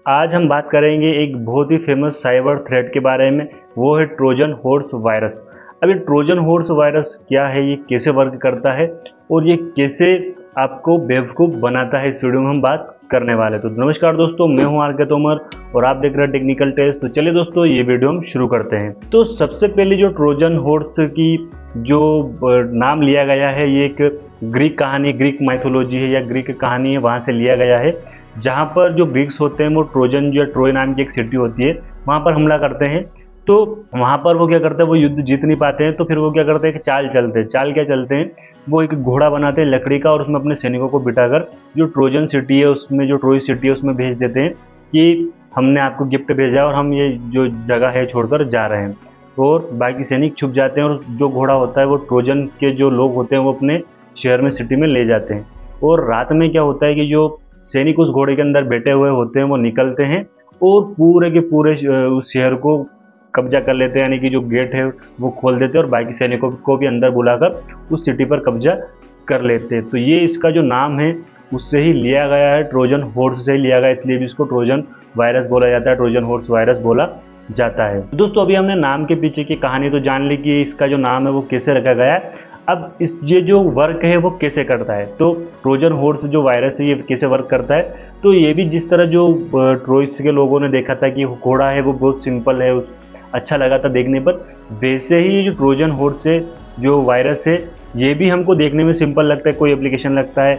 आज हम बात करेंगे एक बहुत ही फेमस साइबर थ्रेट के बारे में। वो है ट्रोजन हॉर्स वायरस। अब ये ट्रोजन हॉर्स वायरस क्या है, ये कैसे वर्क करता है और ये कैसे आपको बेवकूफ़ बनाता है, इस वीडियो में हम बात करने वाले। तो नमस्कार दोस्तों, मैं हूं आर के तोमर और आप देख रहे हैं टेक्निकल टेस्ट। तो चलिए दोस्तों, ये वीडियो हम शुरू करते हैं। तो सबसे पहले जो ट्रोजन हॉर्स की जो नाम लिया गया है, ये एक ग्रीक कहानी, ग्रीक माइथोलॉजी है या ग्रीक कहानी है, वहाँ से लिया गया है। जहाँ पर जो ग्रीक्स होते हैं वो ट्रोजन जो ट्रोय नाम की एक सिटी होती है वहाँ पर हमला करते हैं। तो वहाँ पर वो क्या करते हैं, वो युद्ध जीत नहीं पाते हैं, तो फिर वो क्या करते हैं कि चाल चलते हैं। चाल क्या चलते हैं, वो एक घोड़ा बनाते हैं लकड़ी का और उसमें अपने सैनिकों को बिठाकर जो ट्रोजन सिटी है उसमें, जो ट्रोय सिटी है उसमें भेज देते हैं कि हमने आपको गिफ्ट भेजा और हम ये जो जगह है छोड़कर जा रहे हैं। और बाकी सैनिक छुप जाते हैं और जो घोड़ा होता है वो ट्रोजन के जो लोग होते हैं वो अपने शहर में, सिटी में ले जाते हैं। और रात में क्या होता है कि जो सैनिक उस घोड़े के अंदर बैठे हुए होते हैं वो निकलते हैं और पूरे के पूरे उस शहर को कब्जा कर लेते हैं, यानी कि जो गेट है वो खोल देते हैं और बाकी सैनिकों को भी अंदर बुलाकर उस सिटी पर कब्जा कर लेते हैं। तो ये इसका जो नाम है उससे ही लिया गया है, ट्रोजन हॉर्स से ही लिया गया, इसलिए भी इसको ट्रोजन वायरस बोला जाता है, ट्रोजन हॉर्स वायरस बोला जाता है। दोस्तों, अभी हमने नाम के पीछे की कहानी तो जान ली कि इसका जो नाम है वो कैसे रखा गया है। अब ये जो वर्क है वो कैसे करता है, तो ट्रोजन हॉर्स जो वायरस है ये कैसे वर्क करता है। तो ये भी जिस तरह जो ट्रोइस के लोगों ने देखा था कि घोड़ा है वो बहुत सिंपल है, अच्छा लगा था देखने पर, वैसे ही जो ट्रोजन हॉर्स है जो वायरस है ये भी हमको देखने में सिंपल लगता है। कोई एप्लीकेशन लगता है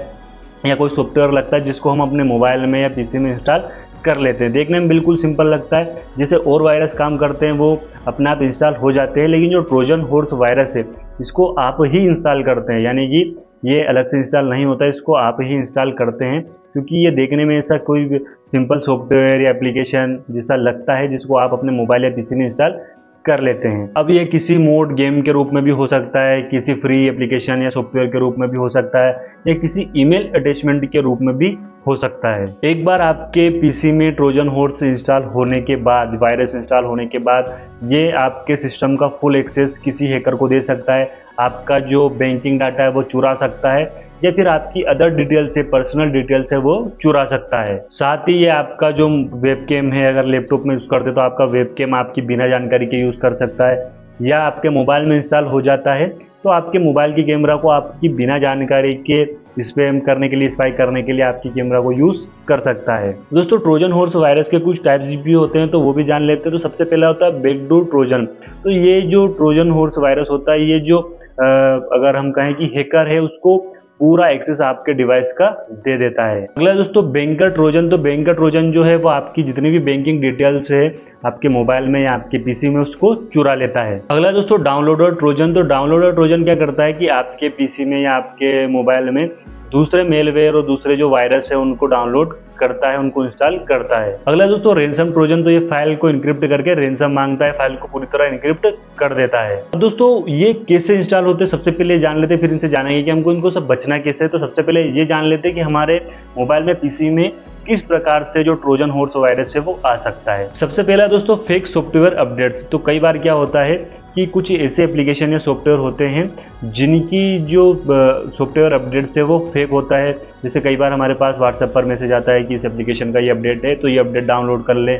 या कोई सॉफ्टवेयर लगता है जिसको हम अपने मोबाइल में या पीसी में इंस्टॉल कर लेते हैं, देखने में बिल्कुल सिंपल लगता है। जैसे और वायरस काम करते हैं वो अपने आप इंस्टॉल हो जाते हैं, लेकिन जो ट्रोजन हॉर्स वायरस है इसको आप ही इंस्टॉल करते हैं, यानी कि ये अलग से इंस्टॉल नहीं होता, इसको आप ही इंस्टॉल करते हैं, क्योंकि ये देखने में ऐसा कोई सिंपल सॉफ्टवेयर या एप्लीकेशन जैसा लगता है जिसको आप अपने मोबाइल या पीसी में इंस्टॉल कर लेते हैं। अब ये किसी मोड गेम के रूप में भी हो सकता है, किसी फ्री एप्लीकेशन या सॉफ्टवेयर के रूप में भी हो सकता है, या किसी ईमेल अटैचमेंट के रूप में भी हो सकता है। एक बार आपके पीसी में ट्रोजन हॉर्स इंस्टॉल होने के बाद, वायरस इंस्टॉल होने के बाद, ये आपके सिस्टम का फुल एक्सेस किसी हैकर को दे सकता है। आपका जो बैंकिंग डाटा है वो चुरा सकता है, या फिर आपकी अदर डिटेल्स है, पर्सनल डिटेल्स है, वो चुरा सकता है। साथ ही ये आपका जो वेबकैम है, अगर लैपटॉप में यूज़ करते तो आपका वेबकैम आपकी बिना जानकारी के यूज़ कर सकता है, या आपके मोबाइल में इंस्टॉल हो जाता है तो आपके मोबाइल की कैमरा को आपकी बिना जानकारी के स्पैम करने के लिए, स्पाई करने के लिए आपकी कैमरा को यूज़ कर सकता है। दोस्तों, ट्रोजन हॉर्स वायरस के कुछ टाइप्स भी होते हैं तो वो भी जान लेते हैं। तो सबसे पहला होता है बैकडोर ट्रोजन। तो ये जो ट्रोजन हॉर्स वायरस होता है, ये जो अगर हम कहें कि हैकर है उसको पूरा एक्सेस आपके डिवाइस का दे देता है। अगला दोस्तों बैंकर ट्रोजन। तो बैंकर ट्रोजन जो है वो आपकी जितनी भी बैंकिंग डिटेल्स है आपके मोबाइल में या आपके पीसी में उसको चुरा लेता है। अगला दोस्तों डाउनलोडर ट्रोजन। तो डाउनलोडर ट्रोजन क्या करता है कि आपके पीसी में या आपके मोबाइल में दूसरे मेलवेयर और दूसरे जो वायरस है उनको डाउनलोड करता है, उनको इंस्टॉल करता है। अगला दोस्तों रैंसम ट्रोजन। तो ये फाइल को इनक्रिप्ट करके रैंसम मांगता है, फाइल को पूरी तरह इनक्रिप्ट कर देता है। दोस्तों, ये कैसे इंस्टॉल होते हैं सबसे पहले जान लेते हैं, फिर इनसे जानेंगे कि हमको इनको सब बचना कैसे है। तो सबसे पहले ये जान लेते हैं कि हमारे मोबाइल में, पीसी में किस प्रकार से जो ट्रोजन हॉर्स वायरस है वो आ सकता है। सबसे पहला दोस्तों फेक सॉफ्टवेयर अपडेट्स। तो कई बार क्या होता है कि कुछ ऐसे एप्लीकेशन या सॉफ्टवेयर होते हैं जिनकी जो सॉफ्टवेयर अपडेट्स है वो फेक होता है। जैसे कई बार हमारे पास व्हाट्सएप पर मैसेज आता है कि इस एप्लीकेशन का ये अपडेट है तो ये अपडेट डाउनलोड कर ले,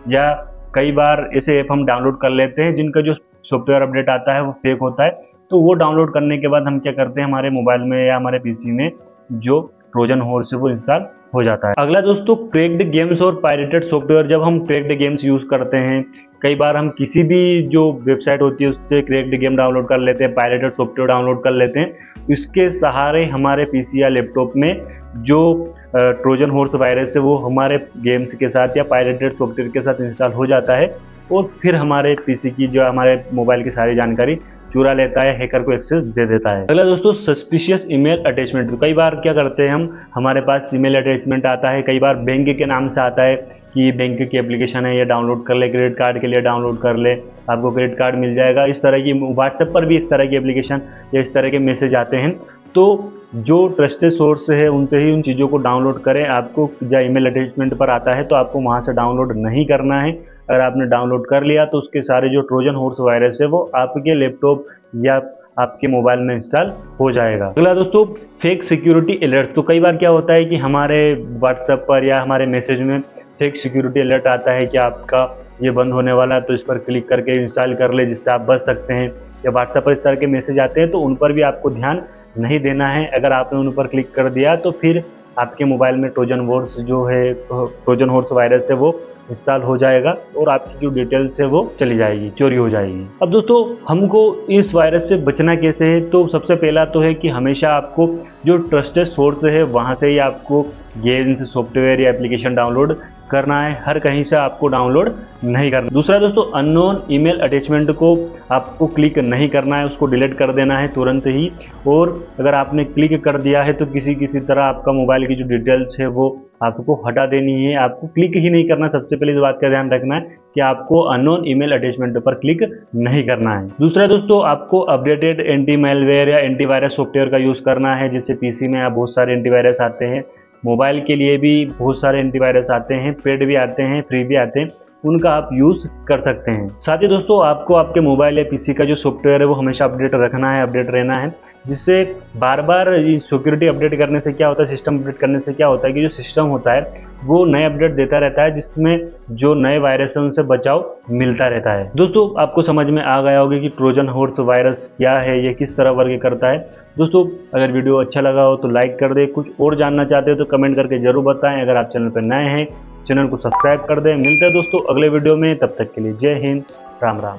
या कई बार ऐसे ऐप हम डाउनलोड कर लेते हैं जिनका जो सॉफ्टवेयर अपडेट आता है वो फेक होता है। तो वो डाउनलोड करने के बाद हम क्या करते हैं, हमारे मोबाइल में या हमारे पीसी में जो ट्रोजन हॉर्स है वो इंस्टॉल हो जाता है। अगला दोस्तों क्रैक्ड गेम्स और पायरेटेड सॉफ्टवेयर। जब हम क्रैक्ड गेम्स यूज़ करते हैं, कई बार हम किसी भी जो वेबसाइट होती है उससे क्रैक्ड गेम डाउनलोड कर लेते हैं, पायरेटेड सॉफ्टवेयर डाउनलोड कर लेते हैं, इसके सहारे हमारे पीसी या लैपटॉप में जो ट्रोजन हॉर्स वायरस है वो हमारे गेम्स के साथ या पायरेटेड सॉफ्टवेयर के साथ इंस्टॉल हो जाता है और फिर हमारे पीसी की, जो हमारे मोबाइल की सारी जानकारी चुरा लेता है, हैकर को एक्सेस दे देता है। अगला दोस्तों सस्पिशियस ईमेल अटैचमेंट। तो कई बार क्या करते हैं हम, हमारे पास ईमेल अटैचमेंट आता है, कई बार बैंक के नाम से आता है कि बैंक की एप्लीकेशन है, ये डाउनलोड कर ले, क्रेडिट कार्ड के लिए डाउनलोड कर ले, आपको क्रेडिट कार्ड मिल जाएगा। इस तरह की व्हाट्सएप पर भी इस तरह की एप्लीकेशन या इस तरह के मैसेज आते हैं। तो जो ट्रस्टेड सोर्स है उनसे ही उन चीज़ों को डाउनलोड करें। आपको जब ईमेल अटैचमेंट पर आता है तो आपको वहाँ से डाउनलोड नहीं करना है। अगर आपने डाउनलोड कर लिया तो उसके सारे जो ट्रोजन हॉर्स वायरस है वो आपके लैपटॉप या आपके मोबाइल में इंस्टॉल हो जाएगा। अगला दोस्तों फेक सिक्योरिटी अलर्ट। तो कई बार क्या होता है कि हमारे व्हाट्सएप पर या हमारे मैसेज में फेक सिक्योरिटी अलर्ट आता है कि आपका ये बंद होने वाला है, तो इस पर क्लिक करके इंस्टॉल कर ले जिससे आप बच सकते हैं। या व्हाट्सएप पर इस तरह के मैसेज आते हैं तो उन पर भी आपको ध्यान नहीं देना है। अगर आपने उन पर क्लिक कर दिया तो फिर आपके मोबाइल में ट्रोजन हॉर्स जो है, ट्रोजन हॉर्स वायरस है, वो इंस्टॉल हो जाएगा और आपकी जो डिटेल्स है वो चली जाएगी, चोरी हो जाएगी। अब दोस्तों हमको इस वायरस से बचना कैसे है, तो सबसे पहला तो है कि हमेशा आपको जो ट्रस्टेड सोर्स है वहाँ से ही आपको गेम्स, सॉफ्टवेयर या एप्लीकेशन डाउनलोड करना है, हर कहीं से आपको डाउनलोड नहीं करना। दूसरा दोस्तों, अननोन ईमेल अटैचमेंट को आपको क्लिक नहीं करना है, उसको डिलीट कर देना है तुरंत ही। और अगर आपने क्लिक कर दिया है तो किसी तरह आपका मोबाइल की जो डिटेल्स है वो आपको हटा देनी है, आपको क्लिक ही नहीं करना। सबसे पहले इस बात का ध्यान रखना है कि आपको अननोन ईमेल अटैचमेंट पर क्लिक नहीं करना है। दूसरा दोस्तों, आपको अपडेटेड एंटी मैलवेयर या एंटीवायरस सॉफ्टवेयर का यूज़ करना है। जैसे पीसी में आप बहुत सारे एंटीवायरस आते हैं, मोबाइल के लिए भी बहुत सारे एंटीवायरस आते हैं, पेड भी आते हैं, फ्री भी आते हैं, उनका आप यूज़ कर सकते हैं। साथ ही दोस्तों, आपको आपके मोबाइल या पीसी का जो सॉफ्टवेयर है वो हमेशा अपडेट रखना है, अपडेट रहना है, जिससे बार बार सिक्योरिटी अपडेट करने से क्या होता है, सिस्टम अपडेट करने से क्या होता है कि जो सिस्टम होता है वो नए अपडेट देता रहता है, जिसमें जो नए वायरस है उनसे बचाव मिलता रहता है। दोस्तों, आपको समझ में आ गया होगा कि ट्रोजन हॉर्स वायरस क्या है, ये किस तरह वर्क करता है। दोस्तों, अगर वीडियो अच्छा लगा हो तो लाइक कर दें, कुछ और जानना चाहते हो तो कमेंट करके जरूर बताएं। अगर आप चैनल पर नए हैं, चैनल को सब्सक्राइब कर दें। मिलते हैं दोस्तों अगले वीडियो में, तब तक के लिए जय हिंद, राम राम।